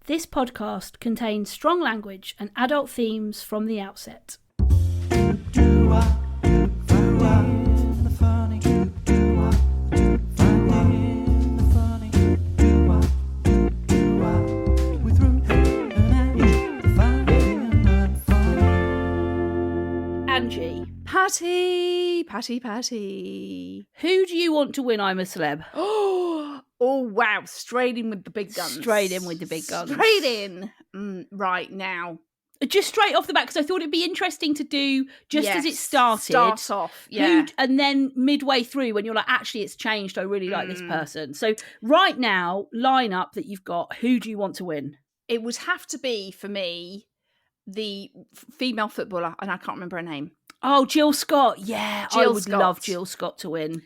This podcast contains strong language and adult themes from the outset. Angie. Patty. Who do you want to win I'm a Celeb? Oh, wow. Straight in with the big guns. Straight in with the big guns. Straight in. Right now. Just straight off the bat, because I thought it'd be interesting to do just as it started. Start off, yeah. And then midway through when you're like, actually, it's changed. I really like this person. So right now, line up that you've got. Who do you want to win? It would have to be, for me, the female footballer, and I can't remember her name. Oh, Jill Scott. Yeah, I would love Jill Scott to win.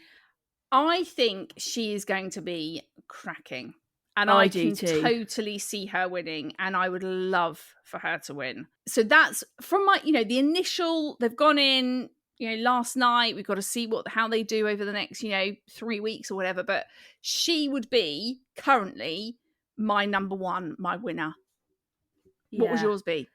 I think she is going to be cracking. And I I do can too. totally see her winning, and I would love for her to win. So that's from my, the initial, they've gone in, last night, we've got to see how they do over the next, 3 weeks or whatever, but she would be currently my number one, my winner. What would yours be?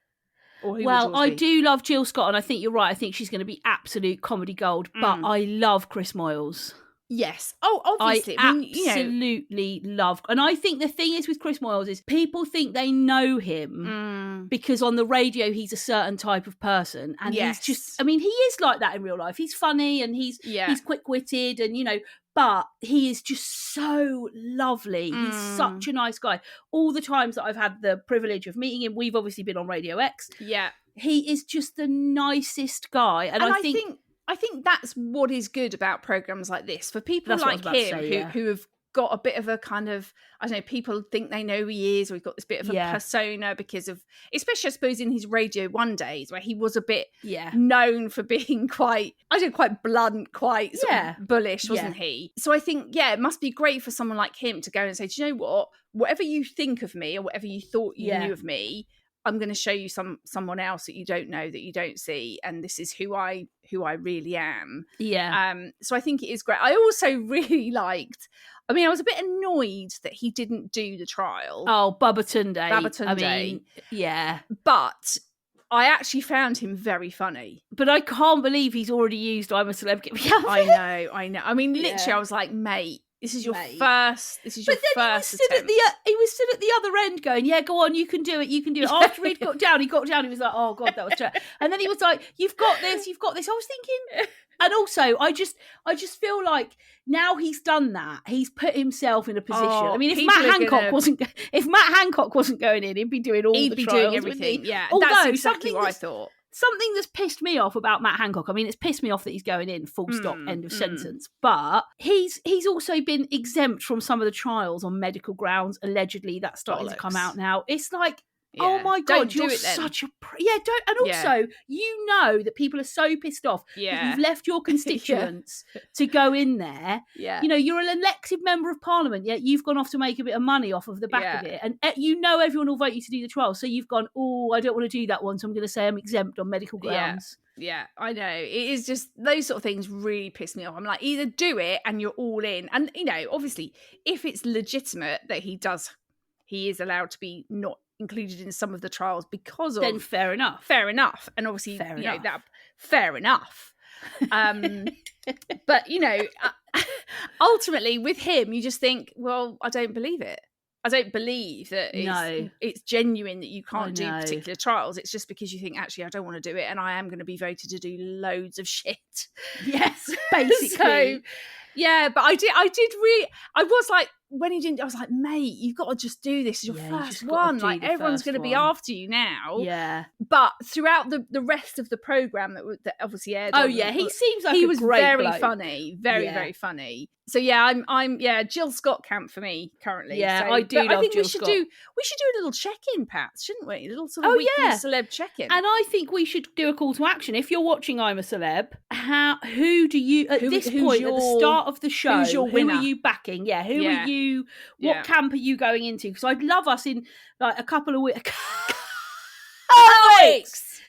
Well, I do love Jill Scott, and I think you're right. I think she's going to be absolute comedy gold, but I love Chris Moyles. Yes. Oh, obviously. I absolutely love. And I think the thing is with Chris Moyles is people think they know him because on the radio he's a certain type of person. And he's just, he is like that in real life. He's funny and he's quick-witted and, but he is just so lovely. He's such a nice guy. All the times that I've had the privilege of meeting him, we've obviously been on Radio X. Yeah. He is just the nicest guy. And I think that's what is good about programs like this for people like him who have got a bit of a kind of, I don't know, people think they know who he is, or he's got this bit of a persona because of, especially I suppose in his Radio 1 days where he was a bit known for being quite blunt, quite sort of bullish, wasn't he? So I think, it must be great for someone like him to go and say, do you know what? Whatever you think of me or whatever you thought you knew of me, I'm going to show you someone else that you don't know, that you don't see, and this is who I really am. Yeah. So I think it is great. I also really liked. I was a bit annoyed that he didn't do the trial. Oh, Babatunde. Yeah. But I actually found him very funny. But I can't believe he's already used I'm a Celeb, Get Me Out. I know. Literally, I was like, mate. This is your first. But then he was stood at the other end going, "Yeah, go on, you can do it. After he got down, he was like, "Oh God, that was terrible." And then he was like, "You've got this. I was thinking, and also, I just feel like now he's done that, he's put himself in a position. If Matt Hancock wasn't going in, he'd be doing all the trials, doing everything. Yeah, although that's exactly what I thought. Something that's pissed me off about Matt Hancock, it's pissed me off that he's going in, full stop, end of sentence. But he's also been exempt from some of the trials on medical grounds. Allegedly, that's starting to come out now. It's like, oh my God, you're such a... don't. And also, that people are so pissed off that you've left your constituents to go in there. Yeah. You're an elected member of parliament, yet you've gone off to make a bit of money off of the back of it. And everyone will vote you to do the trial. So you've gone, I don't want to do that one, so I'm going to say I'm exempt on medical grounds. Yeah, I know. It is just, those sort of things really piss me off. I'm like, either do it and you're all in. And, obviously, if it's legitimate that he is allowed to be not included in some of the trials because of... Then fair enough. And obviously, fair enough. But, ultimately with him, you just think, well, I don't believe it. I don't believe that it's genuine that you can't do particular trials. It's just because you think, actually, I don't want to do it, and I am going to be voted to do loads of shit. Yes, basically. So, but I was like, when he didn't, I was like, mate, you've got to just do this. It's your first one. Like, everyone's going to be after you now. Yeah. But throughout the rest of the programme that obviously aired. He seems like he a was great very bloke. funny. Very funny. So I'm Jill Scott camp for me currently. Yeah, so, I do love I think Jill we should Scott. We should do a little check-in, Pat, shouldn't we? A little sort of weekly celeb check-in. And I think we should do a call to action. If you're watching I'm a Celeb, who do you at this point at the start of the show? Who's your winner? Who are you backing? Yeah, who are you? What camp are you going into? Because I'd love us in like a couple of weeks.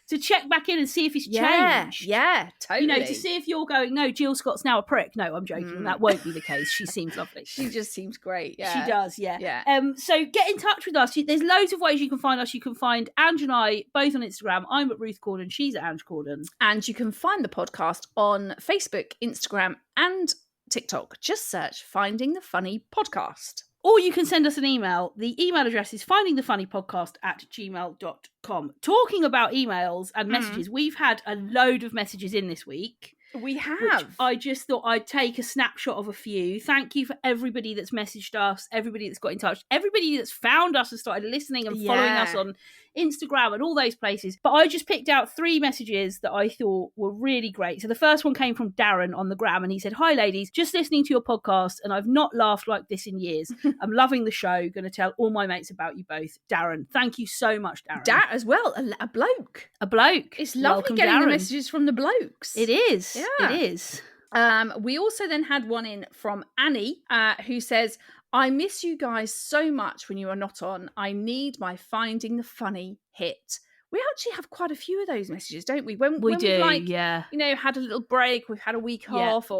to check back in and see if it's changed. Yeah, totally. To see if you're going, no, Jill Scott's now a prick. No, I'm joking. That won't be the case. She seems lovely. She just seems great. Yeah. She does, yeah. So get in touch with us. There's loads of ways you can find us. You can find Ange and I both on Instagram. I'm at Ruth Corden. She's at Ange Corden. And you can find the podcast on Facebook, Instagram, and TikTok. Just search Finding the Funny Podcast. Or you can send us an email. The email address is findingthefunnypodcast@gmail.com. Talking about emails and messages, we've had a load of messages in this week. We have. I just thought I'd take a snapshot of a few. Thank you for everybody that's messaged us, everybody that's got in touch, everybody that's found us and started listening and following us on Instagram and all those places. But I just picked out 3 messages that I thought were really great. So the first one came from Darren on the gram, and he said, "Hi ladies, just listening to your podcast and I've not laughed like this in years. I'm loving the show. Going to tell all my mates about you both." Darren, thank you so much, Darren. As well, a bloke. A bloke. It's lovely Welcome, getting Darren. the messages from the blokes. It is. Yeah. It is. We also then had one in from Annie, who says, "I miss you guys so much when you are not on. I need my Finding the Funny hit." We actually have quite a few of those messages, don't we? When we do, we've had a little break, we've had a week off,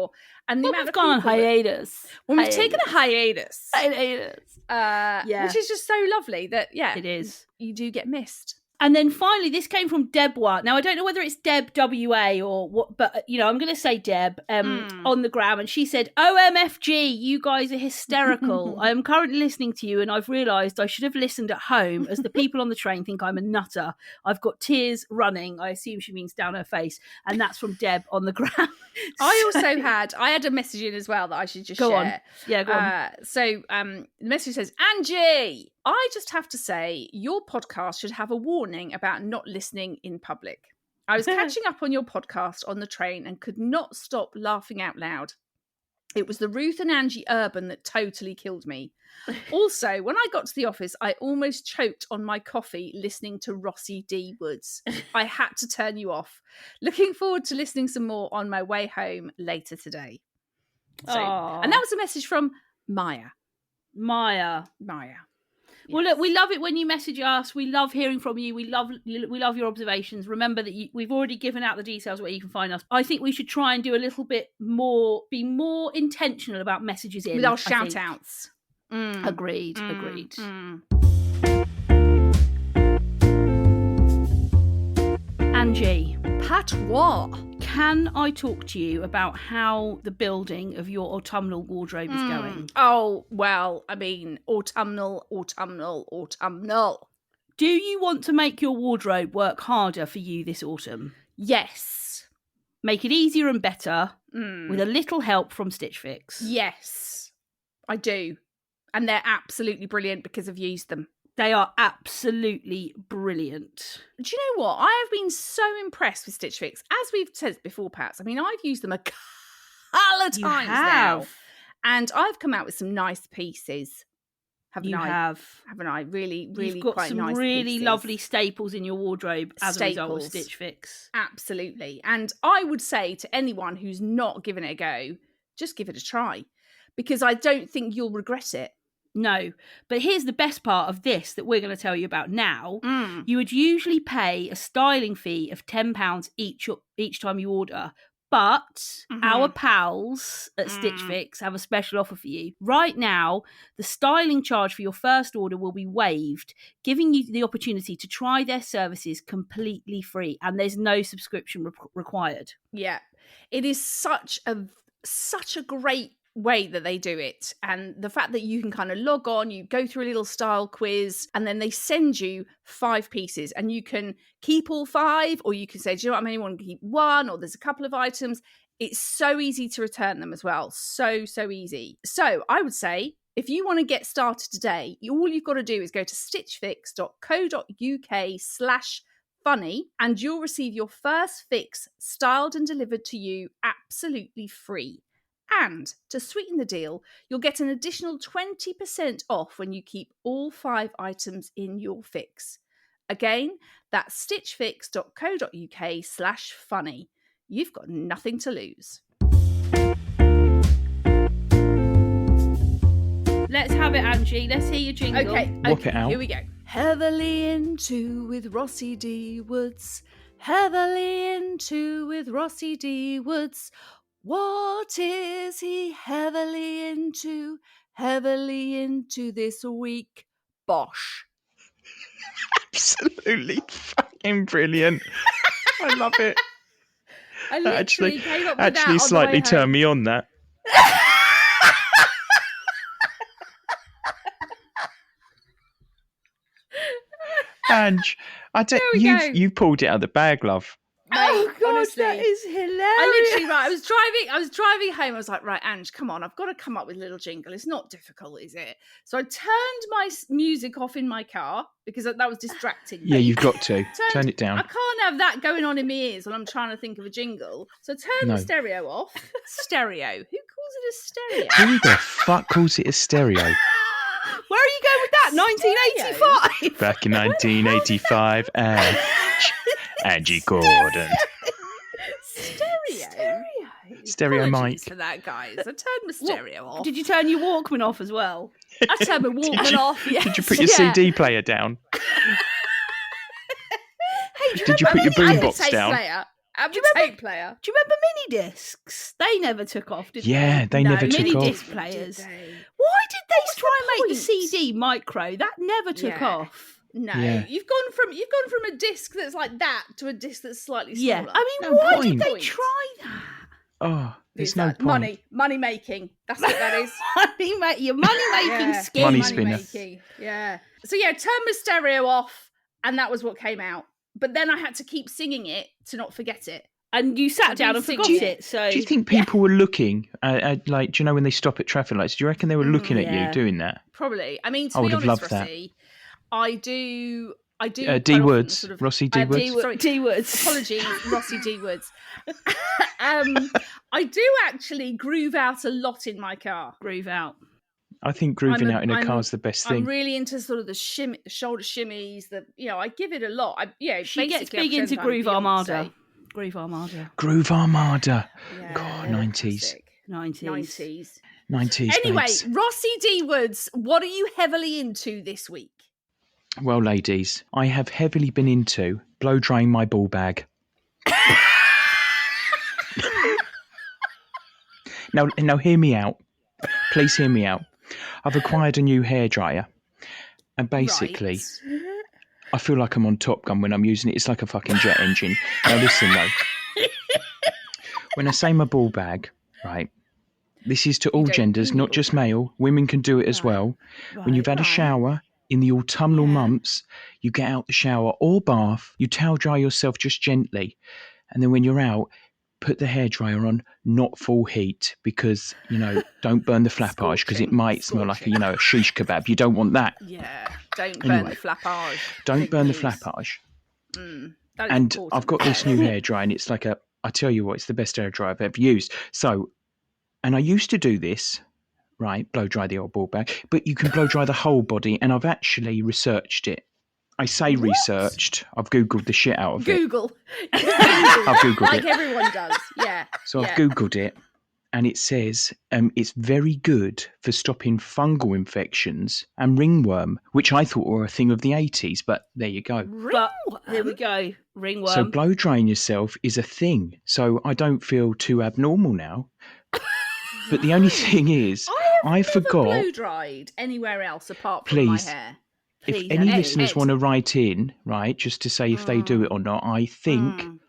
and the amount of gone on hiatus. When we've taken a hiatus, which is just so lovely that it is. You do get missed. And then finally, this came from Debwa. Now, I don't know whether it's Deb WA or what, but, I'm going to say Deb on the gram. And she said, "OMFG, you guys are hysterical. I am currently listening to you and I've realised I should have listened at home as the people on the train think I'm a nutter. I've got tears running." I assume she means down her face. And that's from Deb on the gram. I had a message in as well that I should just go share. On. Yeah, go on. So the message says, "Angie, I just have to say your podcast should have a warning about not listening in public. I was catching up on your podcast on the train and could not stop laughing out loud. It was the Ruth and Ange Urban that totally killed me. Also, when I got to the office, I almost choked on my coffee listening to Rossi D Woods. I had to turn you off. Looking forward to listening some more on my way home later today." And that was a message from Maya. Yes. Well, look, we love it when you message us. We love hearing from you. We love your observations. Remember that we've already given out the details where you can find us. I think we should try and do a little bit more, be more intentional about messages in. With our shout outs. Agreed. Angie. Patois. Can I talk to you about how the building of your autumnal wardrobe is going? Oh, well, I mean, autumnal. Do you want to make your wardrobe work harder for you this autumn? Yes. Make it easier and better with a little help from Stitch Fix? Yes, I do. And they're absolutely brilliant because I've used them. They are absolutely brilliant. Do you know what? I have been so impressed with Stitch Fix. As we've said before, Pats, I mean, I've used them a couple of times now. And I've come out with some nice pieces. Haven't I? Really, really You've got quite some nice really pieces. Lovely staples in your wardrobe as a result of Stitch Fix. Absolutely. And I would say to anyone who's not given it a go, just give it a try. Because I don't think you'll regret it. No, but here's the best part of this that we're going to tell you about now. You would usually pay a styling fee of £10 each time you order, but our pals at Stitch Fix have a special offer for you. Right now, the styling charge for your first order will be waived, giving you the opportunity to try their services completely free, and there's no subscription required. Yeah, it is such a great way that they do it, and the fact that you can kind of log on, you go through a little style quiz, and then they send you 5 pieces, and you can keep all 5, or you can say, do you know what, I only want to keep 1, or there's a couple of items. It's so easy to return them as well. So easy. So I would say, if you want to get started today, all you've got to do is go to stitchfix.co.uk/funny, and you'll receive your first fix styled and delivered to you absolutely free. And to sweeten the deal, you'll get an additional 20% off when you keep all 5 items in your fix. Again, that's stitchfix.co.uk/funny. You've got nothing to lose. Let's have it, Angie. Let's hear your jingle. Okay, Whoop it out. Here we go. Heavily into with Rossi D Woods. heavily into with Rossi D Woods? What is he heavily into this week? Bosh. Absolutely fucking brilliant. I love it. I literally came up with that actually on slightly the way home. turned me on, that. Ange, you pulled it out of the bag, love. Mate, oh God, honestly, that is hilarious. I was driving home. I was like, right, Ange, come on, I've got to come up with a little jingle. It's not difficult, is it? So I turned my music off in my car because that was distracting me. Yeah, you've got to turn it down. I can't have that going on in my ears when I'm trying to think of a jingle. So turn the stereo off. Stereo. Who calls it a stereo? Who the fuck calls it a stereo? Where are you going with that? 1985? Back in 1985, Angie Gordon. Stereo mic. For that, guys. I turned my stereo off. Did you turn your Walkman off as well? I turned my Walkman off, yes. Did you put your CD player down? Hey, did you put your boombox down? Do you remember mini discs? They never took off, did they? Yeah, they never took mini off. Disc players. Why did they try and make the CD micro? That never took off. No, you've gone from a disc that's like that to a disc that's slightly smaller. Yeah, I mean, why did they try that? Oh, there's no point. Money making. That's what that is. Your money making scheme. Money spinner. Yeah. So turn my stereo off, and that was what came out. But then I had to keep singing it to not forget it. And you sat down and forgot it. So do you think people were looking at, like, do you know when they stop at traffic lights? Do you reckon they were looking at you doing that? Probably. I mean, to be honest, Rossi, I do. D Woods, Rossi D Woods. Sorry, D Woods. Apologies, Rossi D Woods. I do actually groove out a lot in my car. Groove out. I think grooving out in a car is the best thing. I'm really into sort of the shoulder shimmies. I give it a lot. She gets big into Groove Armada. Groove Armada. Yeah, God, 90s. 90s. Anyway, babes. Rossi D Woods, what are you heavily into this week? Well, ladies, I have heavily been into blow drying my ball bag. Now, hear me out. Please hear me out. I've acquired a new hairdryer, and basically, I feel like I'm on Top Gun when I'm using it. It's like a fucking jet engine. Now, listen, though. When I say my ball bag, right, this is to all genders, not just male. Women can do it as well. When you've had a shower in the autumnal months, you get out the shower or bath, you towel dry yourself just gently, and then when you're out, put the hairdryer on, not full heat, because, don't burn the flappage, because it might smell like a shish kebab. You don't want that. Yeah, don't burn the flappage. Don't burn the flappage. And important. I've got this new hairdryer, and it's like I tell you what, it's the best hairdryer I've ever used. So, and I used to do this, right, blow dry the old ball bag, but you can blow dry the whole body, and I've actually researched it. I say researched. I've Googled the shit out of it. Google. I've Googled like it. everyone does. Yeah. So I've Googled it, and it says it's very good for stopping fungal infections and ringworm, which I thought were a thing of the 80s, but there you go. But here we go. Ringworm. So blow drying yourself is a thing. So I don't feel too abnormal now. But the only thing is, I forgot. Blow dried anywhere else apart from my hair. If any listeners want to write in, right, just to say if they do it or not, I think,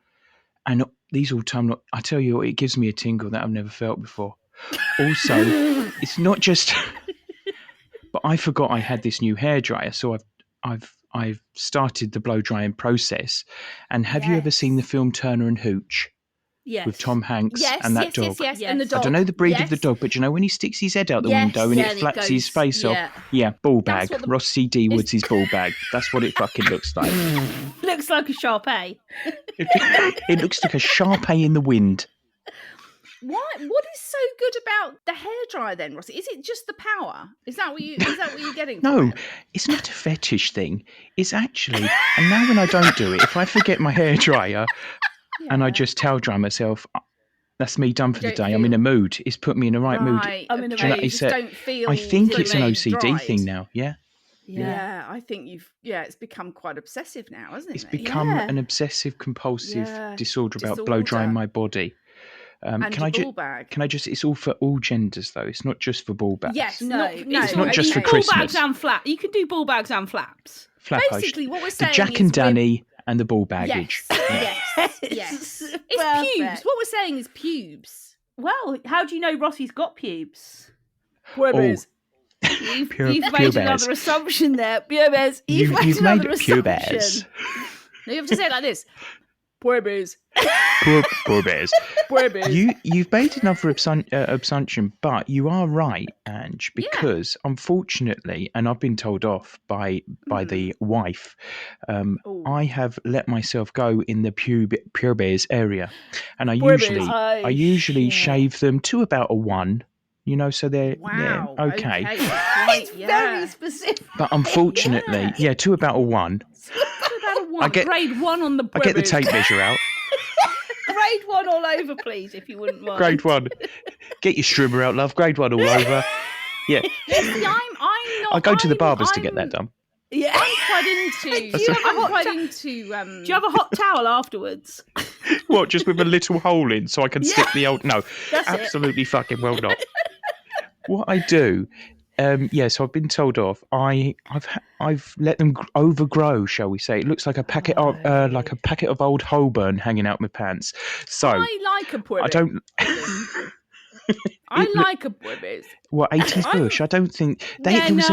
and these all time, I tell you what, it gives me a tingle that I've never felt before. Also, it's not just, but I forgot I had this new hairdryer, so I've started the blow drying process. And have you ever seen the film Turner and Hooch? Yes. With Tom Hanks and that dog. Yes. And the dog. I don't know the breed of the dog, but you know when he sticks his head out the window and it flaps his face off? Yeah, ball bag. Rossi D Woods' ball bag. That's what it fucking looks like. Looks like a Shar-Pei. It looks like a Shar-Pei in the wind. What is so good about the hairdryer then, Rossi? Is it just the power? Is that what you're getting? No, it's not a fetish thing. It's actually, and now when I don't do it, if I forget my hairdryer, and I just towel dry myself, that's me done for the day. I'm in a mood. It's put me in the right mood. I'm in a mood. I think it's an OCD thing now. Yeah. Yeah, I think it's become quite obsessive now, hasn't it? It's become an obsessive compulsive disorder about blow drying my body. And can ball bag. Can I just? It's all for all genders, though. It's not just for ball bags. Yes, it's not just for Christmas. Ball bags and flaps. You can do ball bags and flaps. Basically, what we're saying is the Jack and Danny and the ball baggage. Yes. It's pubes. What we're saying is pubes. Well, how do you know Rossi's got pubes? Pubes. You've made another assumption there. Pubes. You've made another assumption. No, you have to say it like this. Pubes. Poor bears. You've made another assumption, but you are right, Ange, because unfortunately, and I've been told off by the wife, I have let myself go in the pure bears area, and I usually shave them to about a 1. So they're okay. It's very specific. But unfortunately, to about a 1. I get grade 1 on the. I get the tape measure out. Grade 1 all over, please, if you wouldn't mind. Grade 1. Get your strimmer out, love. Grade 1 all over. Yeah. See, I'm not. I go to the barbers to get that done. Yeah, I'm quite into. Do you have a hot towel afterwards? What? Just with a little hole in, so I can stick the old. No, absolutely fucking well not. What I do. So I've been told off. I've let them overgrow, shall we say? It looks like a packet of old Holborn hanging out my pants. So I like a purbis. I don't. I like a purbis. What 80s bush? I don't think there was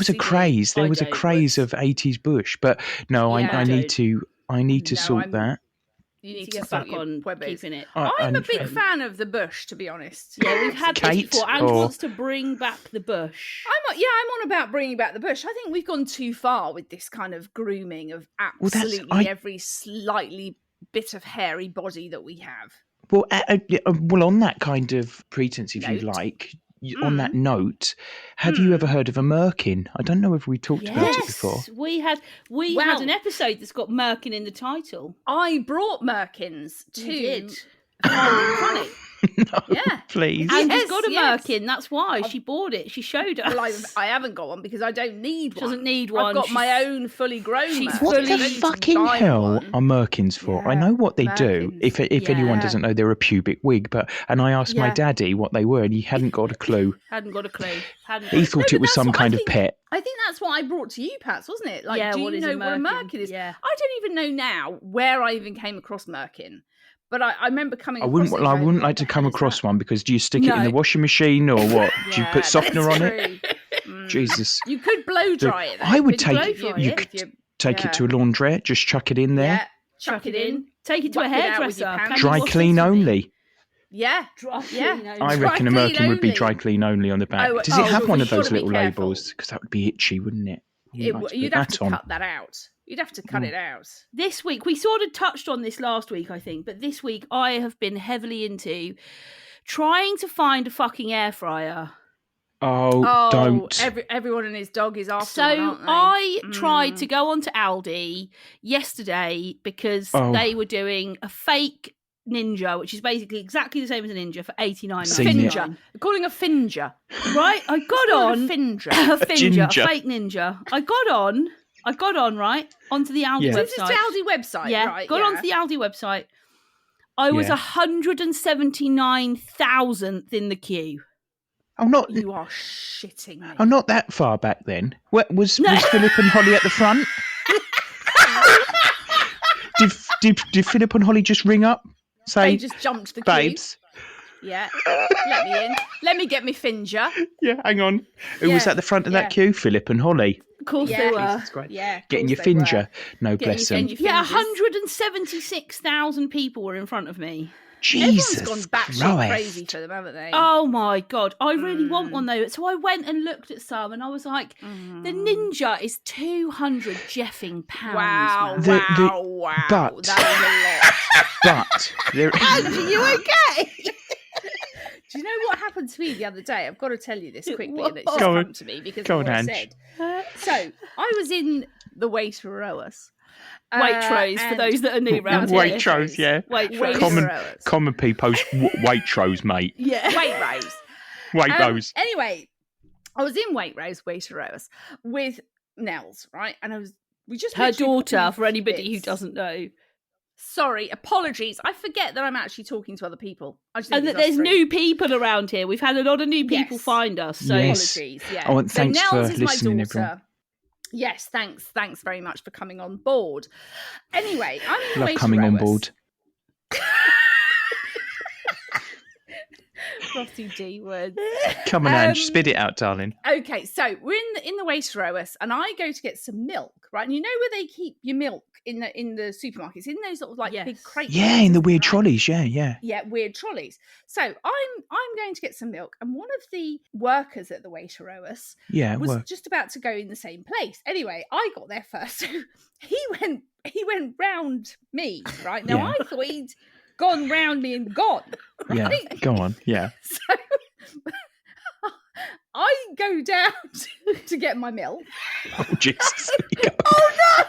a craze. There was a craze of 80s bush, but no, I need to sort that. You need to get back on keeping it. I'm a big fan of the bush, to be honest. Yeah, we've had this before. Ange wants to bring back the bush. I'm on about bringing back the bush. I think we've gone too far with this kind of grooming of absolutely every slightly bit of hairy body that we have. Well, on that kind of pretense, if you like, on that note, have you ever heard of a merkin? I don't know if we talked about it before. We had an episode that's got merkin in the title. I brought merkins to Funny. No, please. And she's got a merkin. That's why she bought it. She showed us. Well, I haven't got one because I don't need one. She doesn't need one. I've got my own fully grown merkin. What the fucking hell are merkins for? I know what they do. If anyone doesn't know, they're a pubic wig. And I asked my daddy what they were, and he hadn't got a clue. He thought it was some kind of pet. I think that's what I brought to you, Pats, wasn't it? Like, do you know what a merkin is? Yeah. I don't even know now where I even came across merkin. But I remember coming across I wouldn't like to come across one because do you stick it in the washing machine or what? Do you put softener on it? Jesus. You could blow dry it. I would take it. Take it to a laundrette, just chuck it in there. Yeah, chuck it in. Take it to a hairdresser. Dry clean only. Yeah, dry clean only. I reckon a merkin would be dry clean only on the back. Does it have one of those little labels? Because that would be itchy, wouldn't it? You'd have to cut that out. You'd have to cut it out. This week, we sort of touched on this last week, I think, but this week I have been heavily into trying to find a fucking air fryer. Oh, don't. Everyone and his dog is after one, aren't they? I tried to go onto Aldi yesterday because they were doing a fake Ninja, which is basically exactly the same as a Ninja for $89. They're calling a Finger. Right? I got on. A Finger. A fake Ninja. I got on, right, onto the Aldi website. This is the Aldi website, right? Got onto the Aldi website. I was 179,000th in the queue. Oh, not you are shitting me. Oh, not that far back then. Was Philip and Holly at the front? Did Philip and Holly just ring up? Say, they just jumped the queue. Babes. Yeah, let me in. Let me get me Finger. Yeah, hang on. Who was at the front of that queue? Philip and Holly. Of course they were. Yeah, getting your Finger. No, bless them. Yeah, 176,000 people were in front of me. Jesus, everyone's gone batshit crazy for them, haven't they? Oh my God, I really want one though. So I went and looked at some, and I was like, the Ninja is £200 jeffing pounds. Wow, wow. But that is a lot. But there. Are you okay? Do you know what happened to me the other day? I've got to tell you this quickly. And it's just come to me because of what I said. So I was in the Waitrose. Waitrose, for those that are new around here. Waitrose, yeah. Waitrose. Common people's Waitrose, mate. Yeah. Waitrose. Waitrose. Anyway, I was in Waitrose with Nels, right? And we just her daughter, for anybody who doesn't know. Sorry, apologies. I forget that I'm actually talking to other people. And that there's new people around here. We've had a lot of new people find us. So apologies. Yeah. Oh, and thanks so Nels for is listening, my daughter. everyone. Yes, thanks. Thanks very much for coming on board. Anyway, I'm in the Love coming on board. Rossi D words. Come on, Ange, spit it out, darling. Okay, so we're in the Waitrose, and I go to get some milk, right? And you know where they keep your milk in the supermarkets, in those sort of like big crates. Yeah, in the weird trolleys. Yeah, weird trolleys. So I'm going to get some milk, and one of the workers at the Waitrose was just about to go in the same place. Anyway, I got there first, so he went round me, right? Now I thought he'd gone round me and gone. Right? Yeah, go on. Yeah. So I go down to get my milk. Oh, Jesus. Oh, no!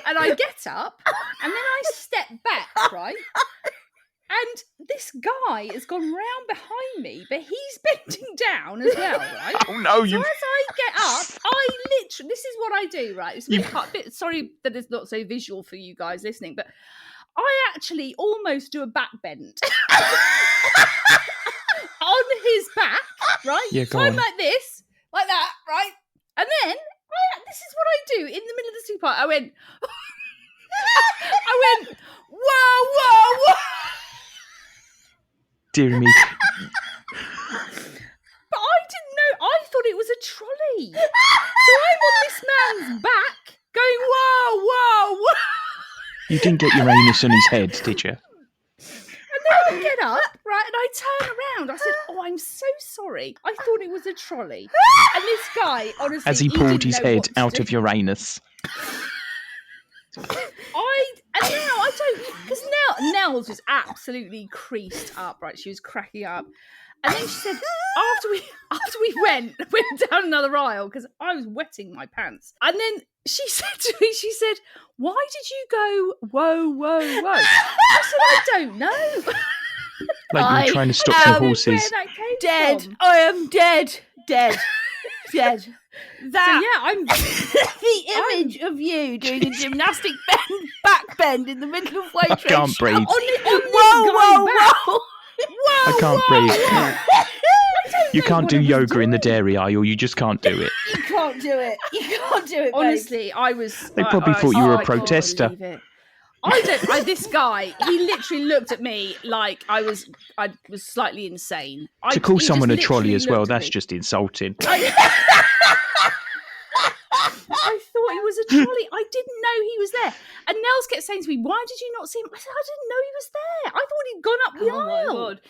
And I get up, and then I step back, right? And this guy has gone round behind me, but he's bending down as well, right? Oh, no, So as I get up, I literally, this is what I do, right? It's a bit sorry that it's not so visual for you guys listening, but I actually almost do a back bend on his back, right? Yeah, so I'm like this, like that, right? And then this is what I do in the middle of the supermarket. I went, whoa, whoa. Dear me. But I didn't know. I thought it was a trolley. So I'm on this man's back going, whoa, whoa, whoa. You didn't get Uranus on his head, did you? And then I get up, right, and I turn around. I said, oh, I'm so sorry. I thought it was a trolley. And this guy, honestly, as he pulled his head out of Uranus. Because Nels was absolutely creased up, right? She was cracking up. And then she said, after we went down another aisle, because I was wetting my pants. And then she said to me, why did you go, whoa, whoa, whoa? I said, I don't know. Like you were trying to stop the horses. Where that came dead. From. I am dead. Dead. That I'm the image of you doing a gymnastic back bend in the middle of Waitrose. I can't breathe. Whoa. I can't breathe. You can't do yoga in the dairy aisle. You just can't do it. You can't do it. Honestly, I was. They probably thought you were a protester. This guy, he literally looked at me like I was slightly insane. To call someone a trolley as well, that's just insulting. I thought he was a trolley. I didn't know he was there. And Nels kept saying to me, why did you not see him? I said, I didn't know he was there. I thought he'd gone up the aisle. My God.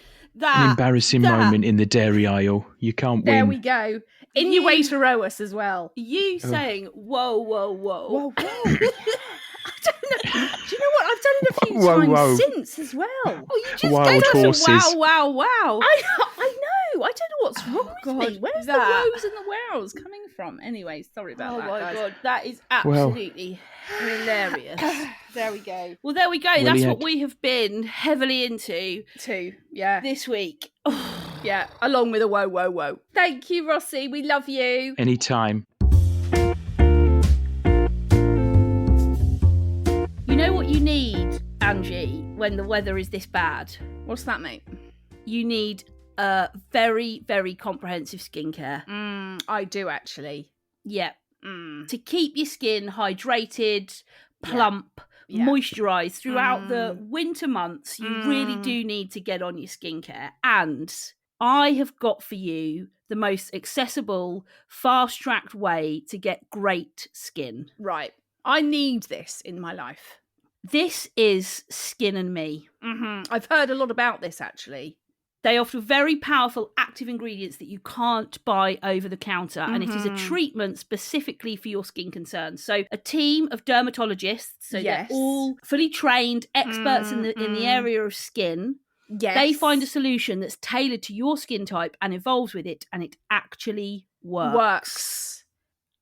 An embarrassing moment in the dairy aisle. You can't win. There we go. In your way to row us as well. You saying, whoa. Whoa. I don't know. Do you know what? I've done it a few times since as well. Oh, you just Wild horses. Wow. I know. I don't know what's wrong with me. Where's the woes and the wows coming from? Anyway, sorry about that, guys. God. That is absolutely hilarious. There we go. Well, there we go. Brilliant. That's what we have been heavily into this week. Yeah, along with a whoa. Thank you, Rossi. We love you. Anytime. You know what you need, Angie, when the weather is this bad? What's that, mate? You need very, very comprehensive skincare. I do, actually. Yeah. To keep your skin hydrated, plump, moisturised throughout the winter months, you really do need to get on your skincare. And I have got for you the most accessible, fast-tracked way to get great skin. Right. I need this in my life. This is Skin and Me. I've heard a lot about this, actually. They offer very powerful active ingredients that you can't buy over the counter, and it is a treatment specifically for your skin concerns. So a team of dermatologists, so they're all fully trained experts in the area of skin. Yes. They find a solution that's tailored to your skin type and evolves with it, and it actually works.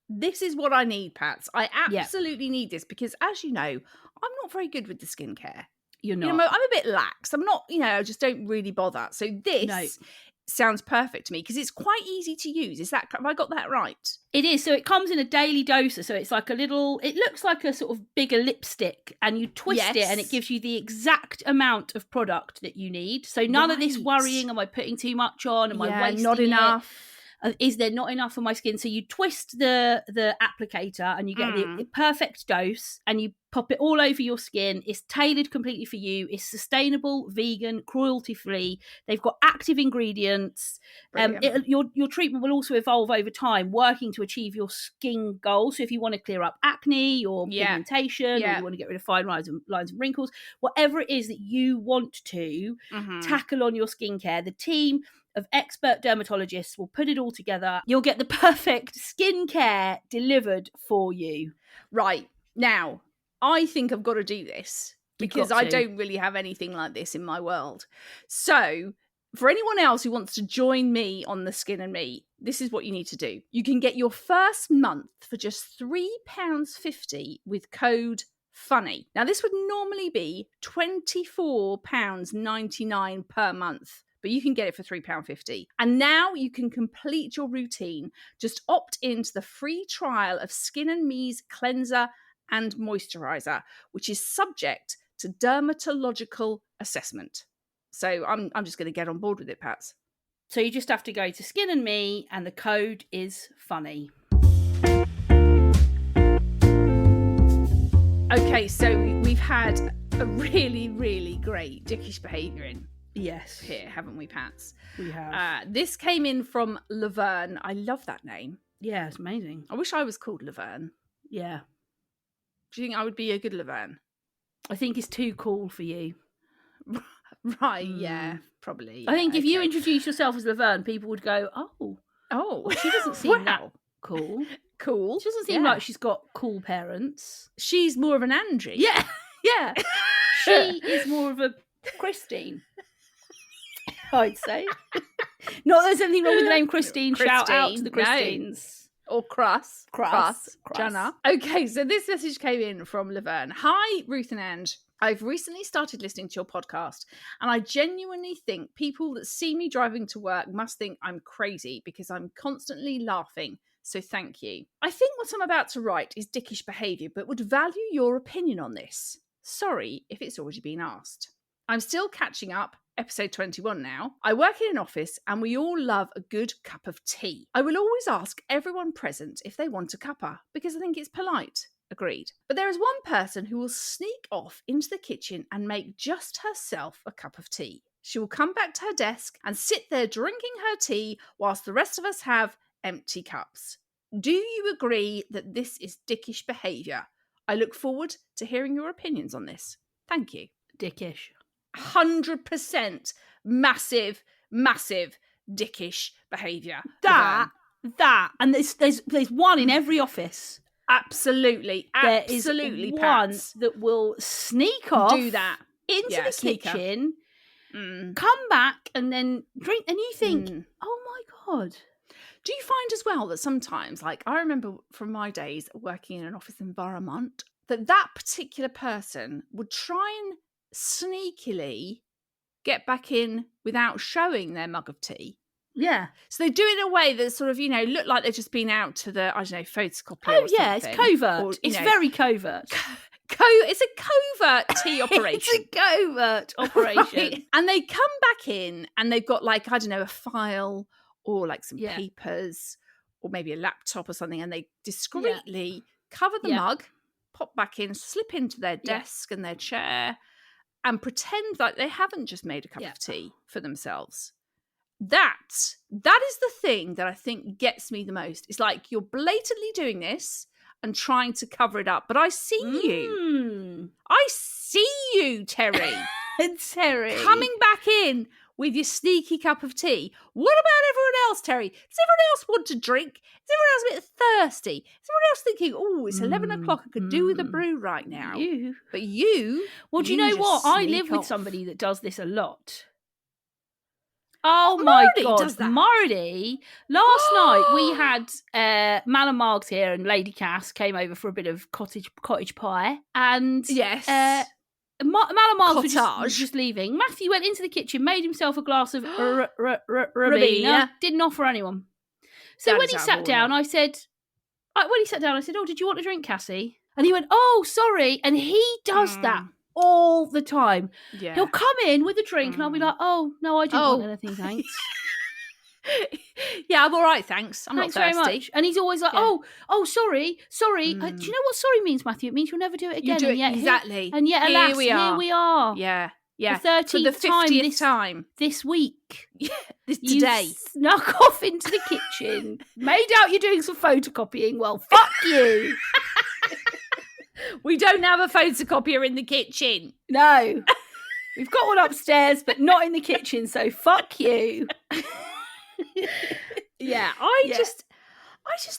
This is what I need, Pats. I absolutely need this because, as you know, I'm not very good with the skincare. You're not. I'm a bit lax. I'm not, I just don't really bother. So this sounds perfect to me because it's quite easy to use. Have I got that right? It is. So it comes in a daily doser. So it's like it looks like a sort of bigger lipstick, and you twist it and it gives you the exact amount of product that you need. So none of this worrying, am I putting too much on? Am I wasting not enough? Is there not enough for my skin? So you twist the applicator and you get the perfect dose, and you pop it all over your skin. It's tailored completely for you. It's sustainable, vegan, cruelty-free. They've got active ingredients. Your treatment will also evolve over time, working to achieve your skin goals. So if you want to clear up acne or pigmentation, or you want to get rid of fine lines and wrinkles, whatever it is that you want to tackle on your skincare, the team of expert dermatologists will put it all together. You'll get the perfect skincare delivered for you. Right. Now, I think I've got to do this because I don't really have anything like this in my world. So, for anyone else who wants to join me on the Skin and Me, this is what you need to do. You can get your first month for just £3.50 with code FUNNY. Now, this would normally be £24.99 per month, but you can get it for £3.50. And now you can complete your routine. Just opt into the free trial of Skin and Me's cleanser and moisturizer, which is subject to dermatological assessment. So I'm just going to get on board with it, Pats. So you just have to go to Skin and Me, and the code is FUNNY. Okay, so we've had a really, really great dickish behaviour in. Yes. Here, haven't we, Pats? We have. This came in from Laverne. I love that name. Yeah, it's amazing. I wish I was called Laverne. Yeah. Do you think I would be a good Laverne? I think it's too cool for you. Right, yeah, probably. Yeah, I think if you introduce yourself as Laverne, people would go, well, she doesn't seem that cool. Cool. She doesn't seem like she's got cool parents. She's more of an Angie. Yeah, yeah. She is more of a Christine, I'd say. Not that there's anything wrong with the name Christine. Shout out to the Christines. No. Or Cruss. Jenna. Okay, so this message came in from Laverne. Hi, Ruth and Ange. I've recently started listening to your podcast, and I genuinely think people that see me driving to work must think I'm crazy because I'm constantly laughing. So thank you. I think what I'm about to write is dickish behaviour, but would value your opinion on this. Sorry if it's already been asked. I'm still catching up, episode 21 now. I work in an office and we all love a good cup of tea. I will always ask everyone present if they want a cuppa because I think it's polite. Agreed. But there is one person who will sneak off into the kitchen and make just herself a cup of tea. She will come back to her desk and sit there drinking her tea whilst the rest of us have empty cups. Do you agree that this is dickish behaviour? I look forward to hearing your opinions on this. Thank you. Dickish. 100% massive dickish behaviour. That, and there's one in every office. Absolutely, there is one that will sneak off, do that into the kitchen, come back, and then drink. And you think, oh my God. Do you find as well that sometimes, like I remember from my days working in an office environment, that particular person would try and sneakily get back in without showing their mug of tea? Yeah. So they do it in a way that sort of, look like they've just been out to the, photocopy. Oh, yeah, it's covert. It's very covert. It's a covert tea operation. It's a covert operation. Right? And they come back in and they've got a file or some papers or maybe a laptop or something, and they discreetly cover the mug, pop back in, slip into their desk and their chair and pretend like they haven't just made a cup of tea for themselves. That is the thing that I think gets me the most. It's like you're blatantly doing this and trying to cover it up, but I see you. I see you, Terry. Terry. Coming back in with your sneaky cup of tea. What about everyone else, Terry? Does everyone else want to drink? Is everyone else a bit thirsty? Is everyone else thinking, it's 11 o'clock, I could do with a brew right now? But you... Well, do you know what? I live with somebody that does this a lot. Oh my God, Marty. Last night we had Mal and Margs here, and Lady Cass came over for a bit of cottage pie. And Mal and Miles were just leaving. Matthew went into the kitchen, made himself a glass of Ribena, didn't offer anyone. So when he sat down, I said, oh, did you want a drink, Cassie? And he went, oh, sorry. And he does that all the time. Yeah. He'll come in with a drink and I'll be like, oh, no, I didn't want anything, thanks. Yeah, I'm all right, thanks. I'm not thirsty. Very much. And he's always like, oh, sorry. Do you know what sorry means, Matthew? It means you'll never do it again. Exactly. And yet, alas, here we are. Yeah. For the 50th time this week. Yeah, today. You snuck off into the kitchen, made out you're doing some photocopying. Well, fuck you. We don't have a photocopier in the kitchen. No. We've got one upstairs, but not in the kitchen, so fuck you. Yeah, I just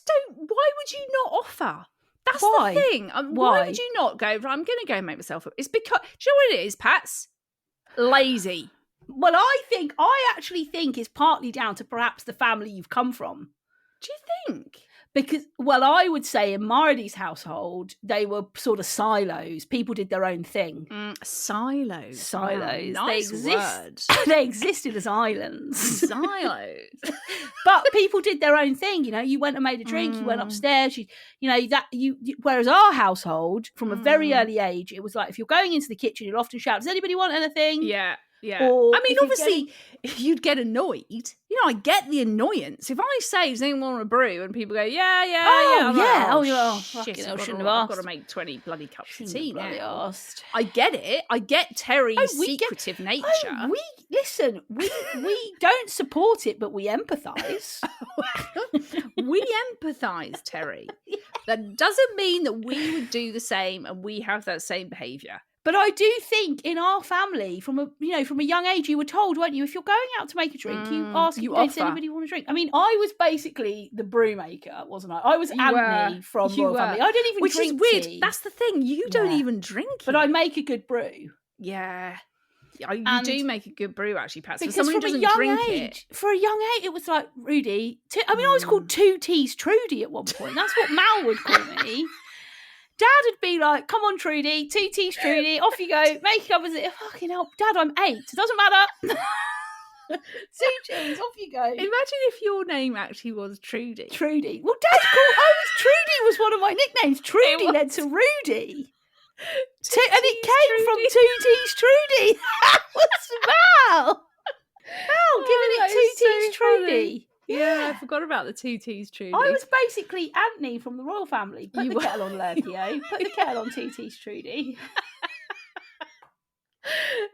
don't. Why would you not offer? That's the thing. Why would you not go? I'm going to go make myself up. It's because, do you know what it is, Pats? Lazy. Well, I actually think it's partly down to perhaps the family you've come from. Do you think? Because, well, I would say in Mardy's household, they were sort of silos. People did their own thing. Silos. Wow, nice word. They existed as islands. Silos. But people did their own thing. You know, you went and made a drink. You went upstairs. Whereas our household, from a very early age, it was like, if you're going into the kitchen, you'll often shout, does anybody want anything? Yeah. Yeah, I mean, obviously, you'd get annoyed. You know, I get the annoyance. If I say, does anyone want a brew? And people go, yeah. Shit, I shouldn't have asked. I've got to make 20 bloody cups of tea now. Asked. I get it. I get Terry's secretive nature. We don't support it, but we empathise. We empathise, Terry. That doesn't mean that we would do the same and we have that same behaviour. But I do think in our family, from a young age, you were told, weren't you? If you're going out to make a drink, you ask, does anybody want a drink? I mean, I was basically the brew maker, wasn't I? I was Anthony from Royal Family. I didn't even drink tea. Which is weird. That's the thing. You don't even drink it. But I make a good brew. Yeah. You do make a good brew, actually, Pat. For someone who doesn't drink it. For a young age, it was like, Rudy. I was called 2 Teas Trudy at one point. That's what Mal would call me. Dad would be like, come on, Trudy, 2 Teas Trudy, off you go, make up as it. Fucking hell, Dad, I'm 8. It doesn't matter. 2 G's, off you go. Imagine if your name actually was Trudy. Trudy. Well, Dad Trudy was one of my nicknames. Trudy led to Rudy. And it came from 2 Teas Trudy. That was Mal. Mal giving it 2 Teas Trudy. Yeah, I forgot about the 2 Teas Trudy. I was basically Anthony from the Royal Family. Put the kettle on Lurkio. Put the kettle on 2 Teas Trudy.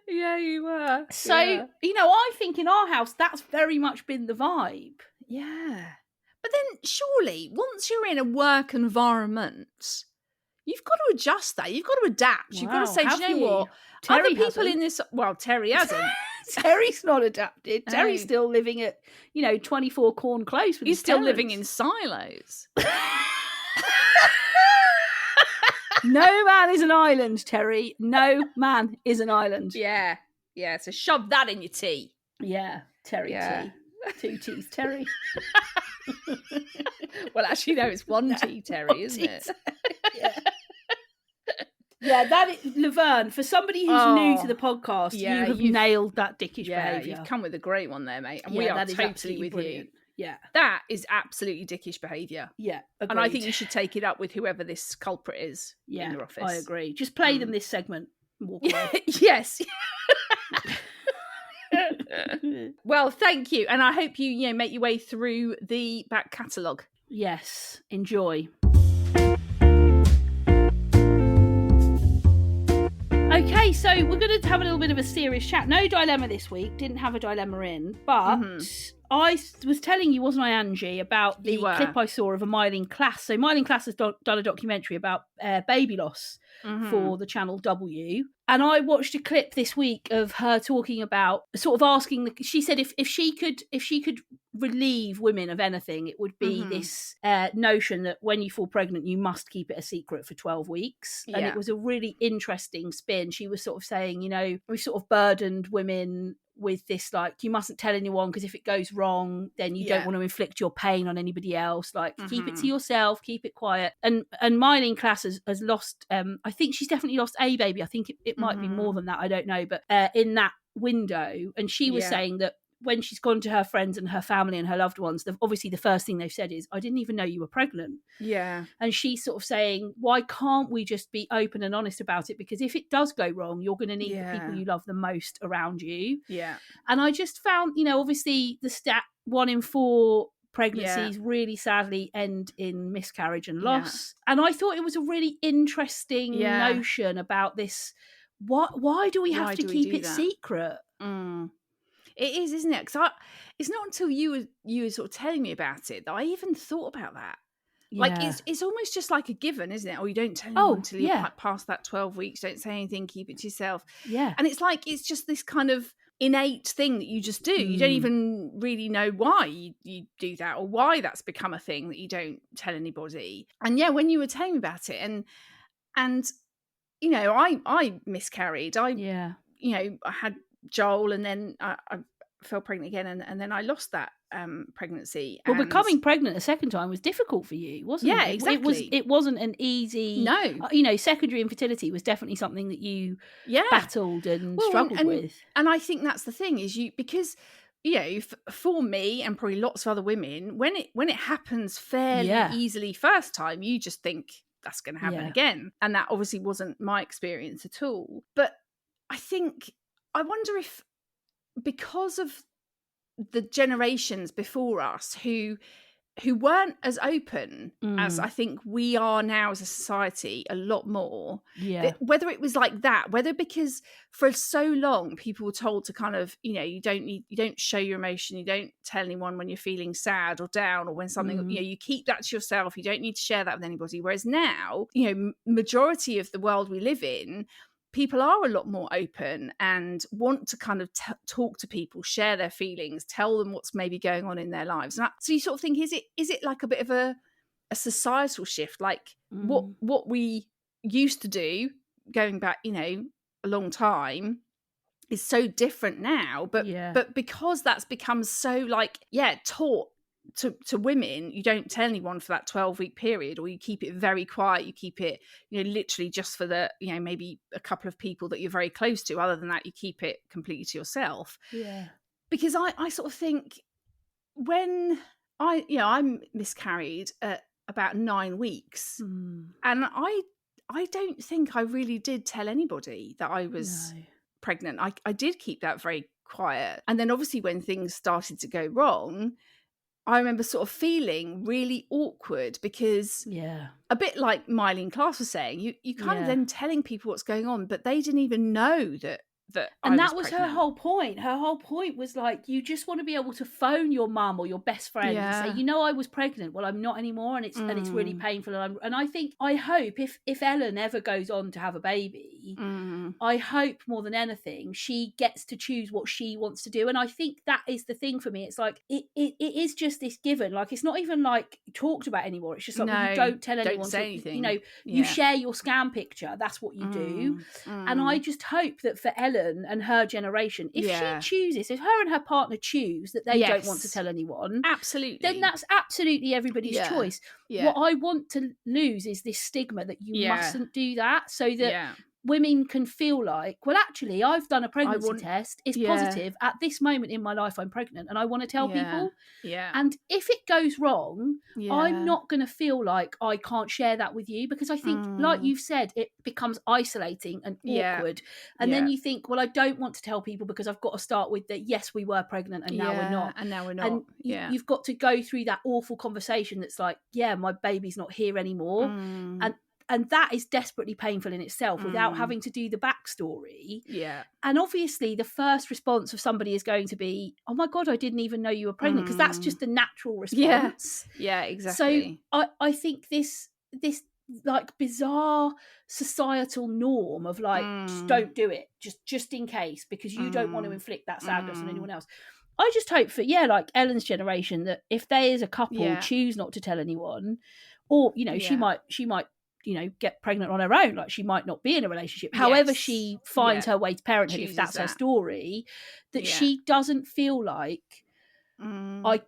Yeah, you were. So, I think in our house, that's very much been the vibe. Yeah. But then, surely, once you're in a work environment, you've got to adjust that. You've got to adapt. You've got to say, do you know what? Terry other people in this... Well, Terry hasn't. Terry's not adapted. No. Terry's still living at, 24 Corn Close with He's his still parents. living in silos. No man is an island, Terry. No man is an island. Yeah. Yeah, so shove that in your tea. Yeah, Terry tea. 2 Teas, Terry. Well, actually, no, it's 1 tea, Terry, isn't it? Yeah. Yeah, that is Laverne. For somebody who's new to the podcast, you have nailed that dickish behaviour. You've come with a great one there, mate. And we are totally with brilliant. You. Yeah. That is absolutely dickish behaviour. Yeah. Agreed. And I think you should take it up with whoever this culprit is in your office. I agree. Just play them this segment and walk away. Yes. Well, thank you. And I hope you make your way through the back catalogue. Yes. Enjoy. Okay, so we're going to have a little bit of a serious chat. No dilemma this week. Didn't have a dilemma in, but I was telling you, wasn't I, Angie, about the clip I saw of a Myleene Klass. So Myleene Klass has done a documentary about baby loss for the Channel W. And I watched a clip this week of her talking about, sort of asking, she said if she could relieve women of anything, it would be this notion that when you fall pregnant, you must keep it a secret for 12 weeks. Yeah. And it was a really interesting spin. She was sort of saying, we've sort of burdened women with this, like, you mustn't tell anyone because if it goes wrong, then you don't want to inflict your pain on anybody else. Like, keep it to yourself, keep it quiet. And Myleene Klass has lost, I I think she's definitely lost a baby. I think it might be more than that. I don't know. But in that window, and she was saying that when she's gone to her friends and her family and her loved ones, obviously the first thing they've said is, I didn't even know you were pregnant. Yeah. And she's sort of saying, why can't we just be open and honest about it? Because if it does go wrong, you're going to need the people you love the most around you. Yeah. And I just found, you know, obviously the stat 1 in 4 pregnancies really sadly end in miscarriage and loss. And I thought it was a really interesting notion about this. Why do we have to keep it secret? It is, isn't it? Because it's not until you were sort of telling me about it that I even thought about that. Like it's almost just like a given, isn't it? Oh, you don't tell anyone until you're past that 12 weeks. Don't say anything. Keep it to yourself. Yeah. And it's like it's just this kind of innate thing that you just do. You don't even really know why you do that or why that's become a thing that you don't tell anybody. And yeah, when you were telling me about it, and you know, I miscarried. You know, I had Joel, and then I fell pregnant again, and then I lost that pregnancy. Well, becoming pregnant a second time was difficult for you, wasn't it? Yeah, exactly. It wasn't an easy. No, you know, secondary infertility was definitely something that you battled and struggled with. And I think that's the thing is because you know, for me and probably lots of other women, when it happens fairly easily first time, you just think that's going to happen again, and that obviously wasn't my experience at all. But I wonder if because of the generations before us who weren't as open as I think we are now as a society, a lot more. Yeah. Whether it was like that, whether because for so long people were told to kind of, you know, you don't show your emotion, you don't tell anyone when you're feeling sad or down or when something, you know, you keep that to yourself, you don't need to share that with anybody. Whereas now, you know, majority of the world we live in, people are a lot more open and want to kind of talk to people, share their feelings, tell them what's maybe going on in their lives. And so you sort of think, is it like a bit of a societal shift? Like what we used to do going back, you know, a long time is so different now. But because that's become so like, taught to women, you don't tell anyone for that 12-week period, or you keep it very quiet, you keep it, you know, literally just for the, you know, maybe a couple of people that you're very close to. Other than that, you keep it completely to yourself. Because I sort of think when I miscarried at about 9 weeks, and I don't think I really did tell anybody that I was pregnant. I did keep that very quiet. And then obviously when things started to go wrong, I remember sort of feeling really awkward because a bit like Miley in class was saying, you kind of then telling people what's going on, but they didn't even know that and that was pregnant. Her whole point. Her whole point was like, you just want to be able to phone your mum or your best friend and say, you know, I was pregnant. Well, I'm not anymore, and it's really painful. And I hope if Ellen ever goes on to have a baby, I hope more than anything she gets to choose what she wants to do. And I think that is the thing for me. It's like it is just this given. Like it's not even like talked about anymore. It's just like you don't tell anyone. Don't say anything. You know, you share your scan picture. That's what you do. And I just hope that for Ellen and her generation, if she chooses, if her and her partner choose that they don't want to tell anyone, absolutely, then that's absolutely everybody's choice. What I want to lose is this stigma that you mustn't do that, so that women can feel like, well, actually, I've done a pregnancy test, it's positive. At this moment in my life, I'm pregnant, and I want to tell people. And if it goes wrong, I'm not going to feel like I can't share that with you, because I think, like you've said, it becomes isolating and awkward. And then you think, well, I don't want to tell people because I've got to start with that, yes, we were pregnant and now we're not. And now we're not. And you've got to go through that awful conversation that's like, my baby's not here anymore. And that is desperately painful in itself without having to do the backstory. And obviously the first response of somebody is going to be, oh my God, I didn't even know you were pregnant, because that's just a natural response. Yeah, exactly. So I think this like bizarre societal norm of like, just don't do it, just in case, because you don't want to inflict that sadness on anyone else. I just hope for, like Ellen's generation, that if they as a couple choose not to tell anyone, or, you know, she might, you know, get pregnant on her own, like she might not be in a relationship, however she finds her way to parenthood, if that's her story, that she doesn't feel like I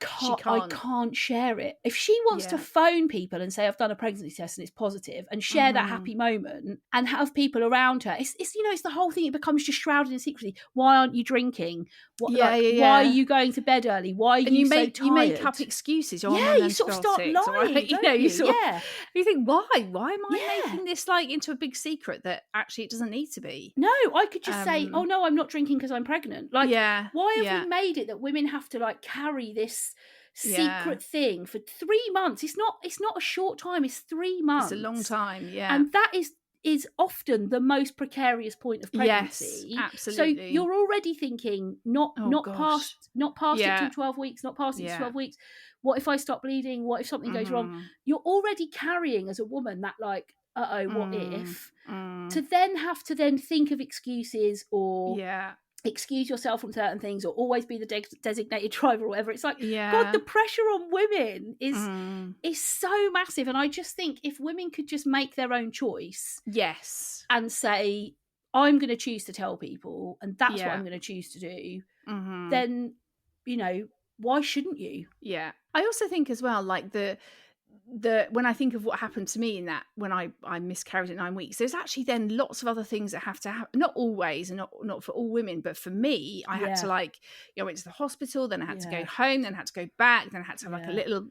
can't share it. If she wants to phone people and say I've done a pregnancy test and it's positive, and share that happy moment and have people around her, it's it's the whole thing. It becomes just shrouded in secrecy. Why aren't you drinking? Why are you going to bed early? Why are you so tired? You make up excuses. You sort of start lying. You think, why am I making this like into a big secret that actually it doesn't need to be? No, I could just say, oh no, I'm not drinking because I'm pregnant. Like, why have we made it that women have to like carry this secret thing for 3 months? It's not a short time. It's 3 months. It's a long time. Yeah, and that is often the most precarious point of pregnancy. Yes, absolutely. So you're already thinking not past it to 12 weeks, not past it to 12 weeks. What if I stop bleeding? What if something goes wrong? You're already carrying as a woman that like, what if? To then have to then think of excuses or excuse yourself from certain things or always be the designated driver or whatever. It's like, God, the pressure on women is so massive. And I just think if women could just make their own choice and say, I'm going to choose to tell people and that's what I'm going to choose to do, then, why shouldn't you? Yeah. I also think as well, like the when I think of what happened to me in that when I miscarried at 9 weeks, there's actually then lots of other things that have to happen. Not always, and not for all women, but for me, I had to I went to the hospital, then I had to go home, then I had to go back, then I had to have like a little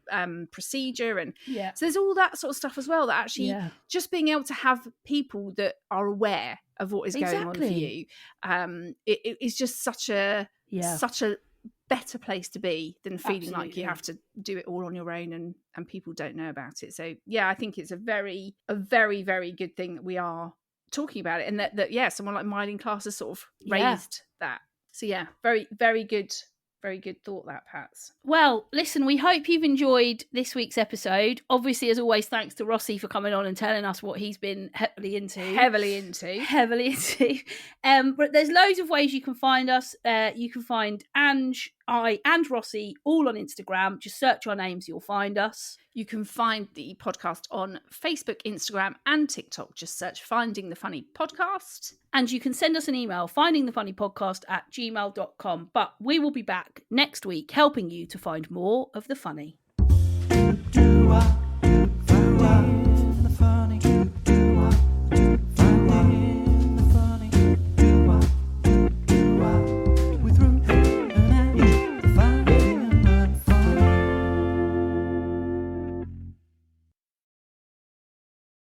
procedure, and so there's all that sort of stuff as well. That actually just being able to have people that are aware of what is going on for you, it is just such a better place to be than feeling like you have to do it all on your own and people don't know about it. So I think it's a very, very good thing that we are talking about it, and that someone like Myling Class has sort of raised that. So very, very good thought that, Pats. Well, listen, we hope you've enjoyed this week's episode. Obviously, as always, thanks to Rossi for coming on and telling us what he's been heavily into. But there's loads of ways you can find us. You can find Ange, I, and Rossi all on Instagram. Just search our names, you'll find us. You can find the podcast on Facebook, Instagram, and TikTok. Just search Finding the Funny Podcast. And you can send us an email, findingthefunnypodcast@gmail.com. But we will be back next week helping you to find more of the funny.